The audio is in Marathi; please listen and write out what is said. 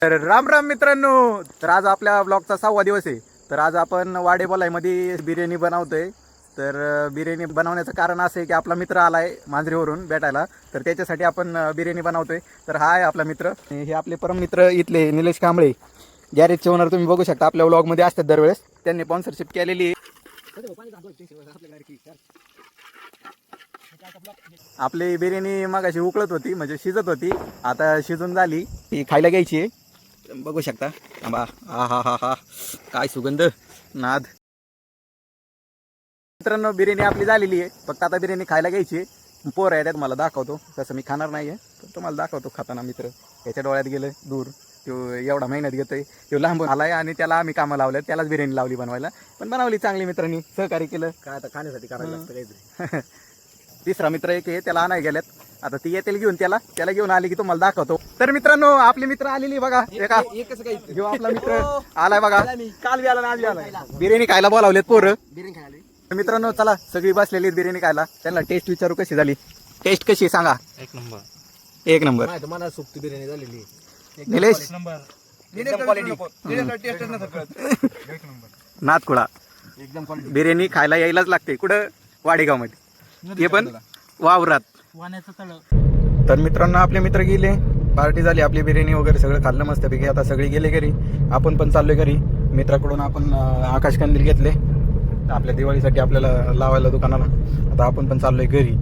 तर राम राम मित्रांनो. तर आज आपल्या ब्लॉगचा 6वा दिवस आहे. तर आज आपण वाडेबोलाईमध्ये बिर्याणी बनवतोय. तर बिर्याणी बनवण्याचं कारण असं आहे की आपला मित्र आलाय मांजरीवरून भेटायला, तर त्याच्यासाठी आपण बिर्याणी बनवतोय. तर हा आहे आपला मित्र. हे आपले परम मित्र इथले निलेश कांबळे, गॅरेजचे ओनर. तुम्ही बघू शकता आपल्या ब्लॉगमध्ये असतात दरवेळेस. त्यांनी स्पॉन्सरशिप केलेली आहे. आपली बिर्याणी मगाशी उकळत होती, म्हणजे शिजत होती, आता शिजून झाली. ती खायला घ्यायची आहे. बघू शकता. हा हा हा हा, काय सुगंध, नाद. मित्रांनो बिर्याणी आपली झालेली आहे, फक्त आता बिर्याणी खायला घ्यायची. पोर आहे त्यात, मला दाखवतो. तसं मी खाणार नाही आहे, पण तुम्हाला दाखवतो खाताना. मित्र याच्या डोळ्यात गेलं दूर. तो एवढा मेहनत घेतोय, तो लांबून आलाय आणि त्याला आम्ही कामं लावलं, त्यालाच बिर्याणी लावली बनवायला. पण बनवली चांगली, मित्रांनी सहकार्य केलं. काय आता खाण्यासाठी करायला लागतं काहीतरी. तिसरा मित्र एक आहे, त्याला आणाय गेल्यात. आता ती येतील घेऊन, त्याला घेऊन आली की तुम्हाला दाखवतो. तर मित्रांनो आपले मित्र आलेली बघा. एका जो आपला मित्र आलाय बघा, काल बी आला ना आज बी आला. बिर्याणी खायला बोलावलेत पोरं. बिर्याणी खायला तर मित्रांनो चला, सगळी बसलेली आहेत बिर्याणी खायला. त्यांना टेस्ट विचारू कशी झाली. टेस्ट कशी सांगा. एक नंबर. एक नंबर. नाही तर मला सुक्ती बिर्याणी झालेली. निलेश एकदम क्वालिटी. नाथकुळा एकदम क्वालिटी. बिर्याणी खायला यायलाच लागते. कुठं? वाडेगाव मध्ये, ते पण वावरात. वाण्याचं तळ. तर मित्रांनो आपले मित्र गेले, पार्टी झाली, आपली बिर्याणी वगैरे सगळं खाल्लं मस्तपैकी. आता सगळे गेले घरी, आपण पण चाललोय घरी. मित्राकडून आपण आकाश कंदील घेतले आपल्या दिवाळीसाठी आपल्याला लावायला दुकानाला. आता आपण पण चाललोय घरी.